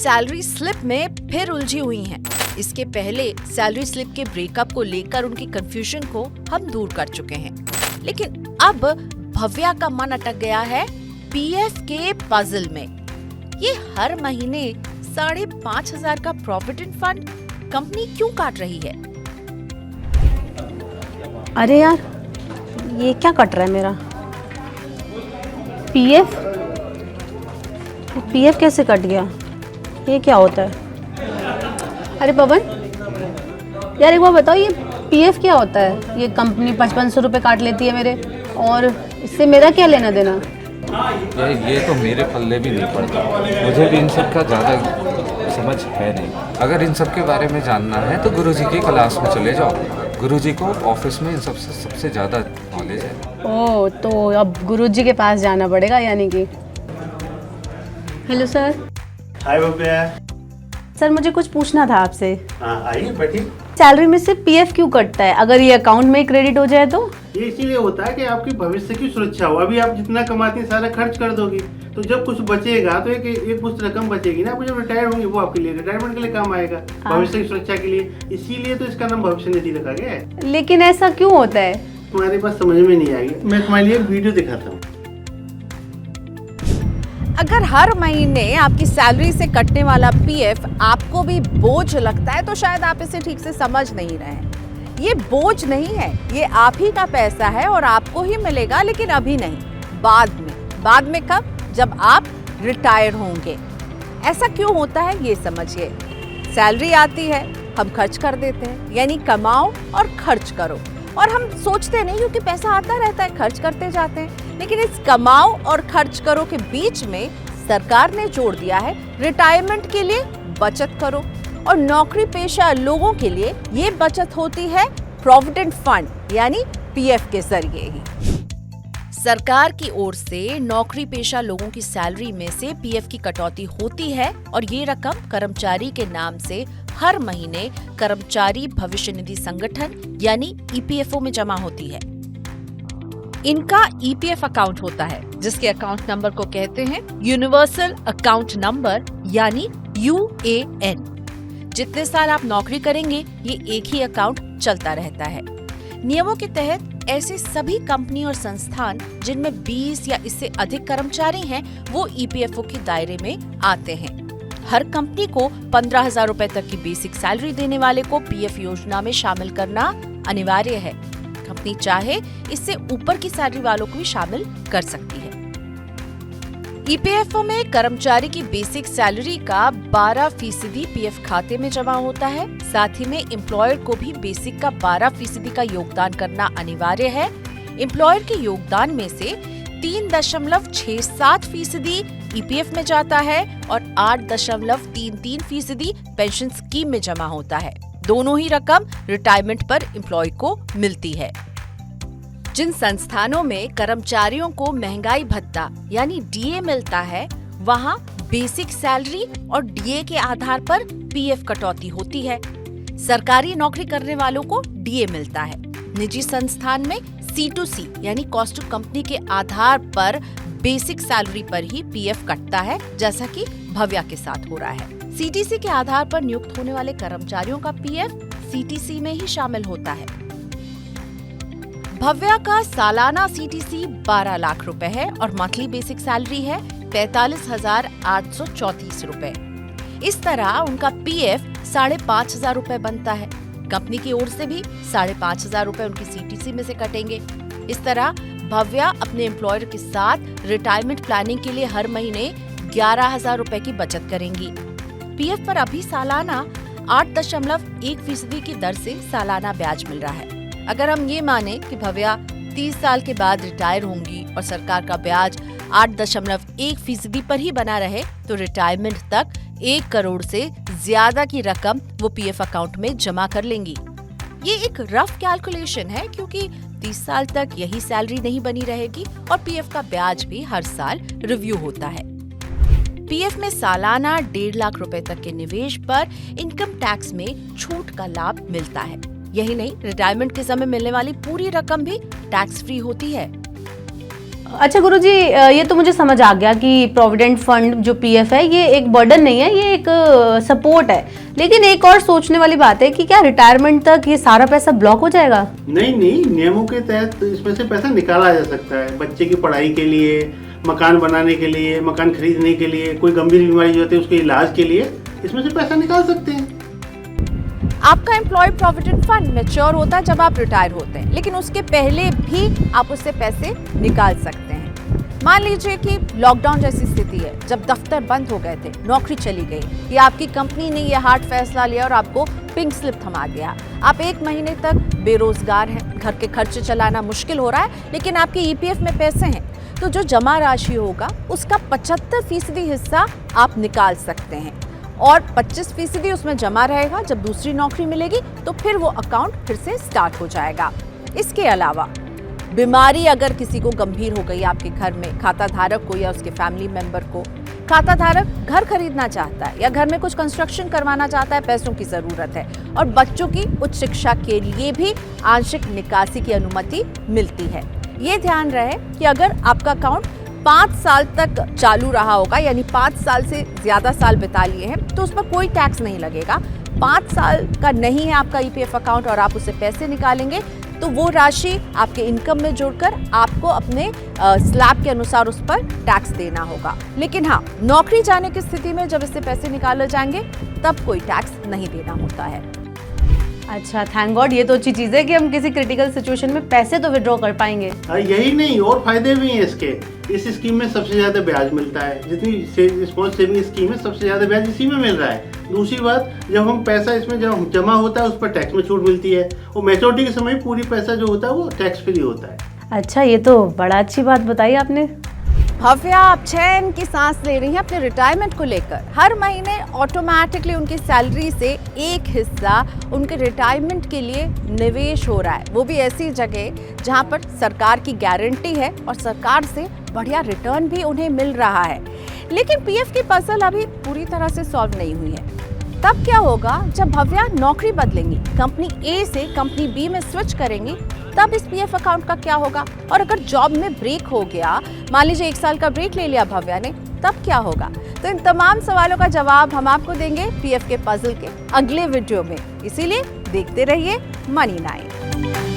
Salary slip में फिर उलझी हुई हैं। इसके पहले सैलरी स्लिप के ब्रेकअप को लेकर उनकी कंफ्यूजन को हम दूर कर चुके हैं, लेकिन अब भव्या का मन अटक गया है पीएफ के पजल में। ये हर महीने 5,500 का प्रोविडेंट फंड कंपनी क्यों काट रही है? अरे यार, ये क्या कट रहा है मेरा? पीएफ कैसे कट गया? ये क्या होता है? अरे पवन यार, एक बार बताओ, ये पीएफ क्या होता है? ये कंपनी 5500 रुपये काट लेती है मेरे, और इससे मेरा क्या लेना देना? यार ये तो मेरे पल्ले भी नहीं पड़ता, मुझे भी इन सब का ज़्यादा समझ है नहीं। अगर इन सब के बारे में जानना है तो गुरुजी की क्लास में चले जाओ, गुरुजी को ऑफिस में इन सबसे ज़्यादा नॉलेज है। ओह, तो अब गुरुजी के पास जाना पड़ेगा यानी कि। Hello sir. Hi Bhavya. Sir, मुझे कुछ पूछना था आपसे। हाँ, आइए बैठिए। सैलरी में से पीएफ क्यों कटता है? अगर ये अकाउंट में क्रेडिट हो जाए तो? ये इसीलिए होता है कि आपकी भविष्य की सुरक्षा हो। अभी आप जितना कमाती हैं सारा खर्च कर दोगी, तो जब कुछ बचेगा तो एक कुछ रकम बचेगी ना, आप जब रिटायर होंगे वो आपके लिए रिटायरमेंट के लिए काम आएगा, भविष्य की सुरक्षा के लिए। इसीलिए तो इसका नाम भविष्य निधि रखा गया है। लेकिन ऐसा क्यों होता है? तुम्हारे पास समझ में नहीं आएगी, मैं तुम्हारे लिए एक वीडियो दिखाता हूँ। अगर हर महीने आपकी सैलरी से कटने वाला पीएफ आपको भी बोझ लगता है तो शायद आप इसे ठीक से समझ नहीं रहे हैं। ये बोझ नहीं है, ये आप ही का पैसा है और आपको ही मिलेगा, लेकिन अभी नहीं, बाद में। बाद में कब? जब आप रिटायर होंगे। ऐसा क्यों होता है ये समझिए। सैलरी आती है, हम खर्च कर देते हैं, यानी कमाओ और खर्च करो। और हम सोचते नहीं, क्योंकि पैसा आता रहता है, खर्च करते जाते हैं। लेकिन इस कमाओ और खर्च करो के बीच में सरकार ने जोड़ दिया है रिटायरमेंट के लिए बचत करो। और नौकरी पेशा लोगों के लिए ये बचत होती है प्रोविडेंट फंड यानी पीएफ के जरिए ही। सरकार की ओर से नौकरी पेशा लोगों की सैलरी में से पीएफ की कटौती होती है और ये रकम कर्मचारी के नाम से हर महीने कर्मचारी भविष्य निधि संगठन यानी ईपीएफओ में जमा होती है। इनका ईपीएफ अकाउंट होता है, जिसके अकाउंट नंबर को कहते हैं यूनिवर्सल अकाउंट नंबर यानी यूएएन। जितने साल आप नौकरी करेंगे ये एक ही अकाउंट चलता रहता है। नियमों के तहत ऐसे सभी कंपनी और संस्थान जिनमें 20 या इससे अधिक कर्मचारी हैं वो ईपीएफओ के दायरे में आते हैं। हर कंपनी को 15,000 रुपए तक की बेसिक सैलरी देने वाले को पीएफ योजना में शामिल करना अनिवार्य है। कंपनी चाहे इससे ऊपर की सैलरी वालों को भी शामिल कर सकती है। ईपीएफओ में कर्मचारी की बेसिक सैलरी का 12% पीएफ खाते में जमा होता है। साथ ही में एम्प्लॉयर को भी बेसिक का 12% का योगदान करना अनिवार्य है। एम्प्लॉयर के योगदान में से 3.67% ईपीएफ में जाता है और 8.33% पेंशन स्कीम में जमा होता है। दोनों ही रकम रिटायरमेंट पर एम्प्लॉय को मिलती है। जिन संस्थानों में कर्मचारियों को महंगाई भत्ता यानी डीए मिलता है, वहां बेसिक सैलरी और डीए के आधार पर पीएफ कटौती होती है। सरकारी नौकरी करने वालों को डीए मिलता है। निजी संस्थान में C2C यानी कॉस्ट टू कंपनी के आधार पर बेसिक सैलरी पर ही पीएफ कटता है, जैसा कि भव्या के साथ हो रहा है। सीटीसी के आधार पर नियुक्त होने वाले कर्मचारियों का पीएफ सीटीसी में ही शामिल होता है। भव्या का सालाना सीटीसी 12 लाख रुपए है और मंथली बेसिक सैलरी है 45,834 रुपए। इस तरह उनका पीएफ 5,500 रुपए बनता है। कंपनी की ओर से भी 5,500 रुपए उनकी सीटीसी में से कटेंगे। इस तरह भव्या अपने एम्प्लॉयर के साथ रिटायरमेंट प्लानिंग के लिए हर महीने 11,000 रुपए की बचत करेंगी। पीएफ पर अभी सालाना 8.1% की दर से सालाना ब्याज मिल रहा है। अगर हम ये माने कि भव्या 30 साल के बाद रिटायर होंगी और सरकार का ब्याज 8.1% पर ही बना रहे तो रिटायरमेंट तक 1 करोड़ से ज्यादा की रकम वो पीएफ अकाउंट में जमा कर लेंगी। ये एक रफ कैलकुलेशन है, क्योंकि 30 साल तक यही सैलरी नहीं बनी रहेगी और पीएफ का ब्याज भी हर साल रिव्यू होता है। पीएफ में सालाना 1.5 लाख रुपए तक के निवेश पर इनकम टैक्स में छूट का लाभ मिलता है। यही नहीं, रिटायरमेंट के समय मिलने वाली पूरी रकम भी टैक्स फ्री होती है। अच्छा गुरुजी, ये तो मुझे समझ आ गया कि प्रोविडेंट फंड जो पीएफ है ये एक बर्डन नहीं है, ये एक सपोर्ट है। लेकिन एक और सोचने वाली बात है कि क्या रिटायरमेंट तक ये सारा पैसा ब्लॉक हो जाएगा? नहीं नहीं, नियमों के तहत इसमें से पैसा निकाला जा सकता है। बच्चे की पढ़ाई के लिए, मकान बनाने के लिए, मकान खरीदने के लिए, कोई गंभीर बीमारी जो होती है उसके इलाज के लिए इसमें से पैसा निकाल सकते हैं। आपका एम्प्लॉय प्रोविडेंट फंड मैच्योर होता है जब आप रिटायर होते हैं, लेकिन उसके पहले भी आप उससे पैसे निकाल सकते हैं। मान लीजिए कि लॉकडाउन जैसी स्थिति है, जब दफ्तर बंद हो गए थे, नौकरी चली गई, या आपकी कंपनी ने यह हार्ड फैसला लिया और आपको पिंक स्लिप थमा दिया। आप 1 महीने तक बेरोजगार हैं, घर के खर्चे चलाना मुश्किल हो रहा है, लेकिन आपके ईपीएफ में पैसे हैं, तो जो जमा राशि होगा उसका 75% हिस्सा आप निकाल सकते हैं और 25% उसमें जमा रहेगा। जब दूसरी नौकरी मिलेगी तो फिर वो अकाउंट फिर से स्टार्ट हो जाएगा। इसके अलावा बीमारी अगर किसी को गंभीर हो गई आपके घर में, खाता धारक को या उसके फैमिली मेंबर को, खाता धारक घर खरीदना चाहता है या घर में कुछ कंस्ट्रक्शन करवाना चाहता है, पैसों की ज़रूरत है, और बच्चों की उच्च शिक्षा के लिए भी आंशिक निकासी की अनुमति मिलती है। ये ध्यान रहे कि अगर आपका अकाउंट 5 साल तक चालू रहा होगा, यानी 5 साल से ज़्यादा साल बिता लिए हैं, तो उस पर कोई टैक्स नहीं लगेगा। 5 साल का नहीं है आपका ईपीएफ अकाउंट और आप उससे पैसे निकालेंगे तो वो राशि आपके इनकम में जोड़कर आपको अपने स्लैब के अनुसार उस पर टैक्स देना होगा। लेकिन हाँ, नौकरी जाने की स्थिति में जब इससे पैसे निकाले जाएंगे तब कोई टैक्स नहीं देना होता है। अच्छा, थैंक गॉड, ये तो अच्छी चीज़ है कि हम किसी क्रिटिकल सिचुएशन में पैसे तो विड्रॉ कर पाएंगे। यही नहीं, और फायदे भी हैं इसके। इस स्कीम में सबसे ज्यादा ब्याज मिलता है। जितनी स्मॉल सेविंग स्कीम है सबसे ज्यादा ब्याज इसी में मिल रहा है। दूसरी बात, जब हम पैसा इसमें जब जमा होता है उस पर टैक्स में छूट मिलती है, और मैच्योरिटी के समय पूरी पैसा जो होता है वो टैक्स फ्री होता है। अच्छा, ये तो बड़ा अच्छी बात बताई आपने। भव्या आप चैन की सांस ले रही हैं अपने रिटायरमेंट को लेकर। हर महीने ऑटोमेटिकली उनकी सैलरी से एक हिस्सा उनके रिटायरमेंट के लिए निवेश हो रहा है, वो भी ऐसी जगह जहां पर सरकार की गारंटी है और सरकार से बढ़िया रिटर्न भी उन्हें मिल रहा है। लेकिन पीएफ की पजल अभी पूरी तरह से सॉल्व नहीं हुई है। तब क्या होगा जब भव्या नौकरी बदलेंगी, कंपनी ए से कंपनी बी में स्विच करेंगी, तब इस पीएफ अकाउंट का क्या होगा? और अगर जॉब में ब्रेक हो गया, मान लीजिए 1 साल का ब्रेक ले लिया भव्या ने, तब क्या होगा? तो इन तमाम सवालों का जवाब हम आपको देंगे पीएफ के पजल के अगले वीडियो में। इसीलिए देखते रहिए मनी 9।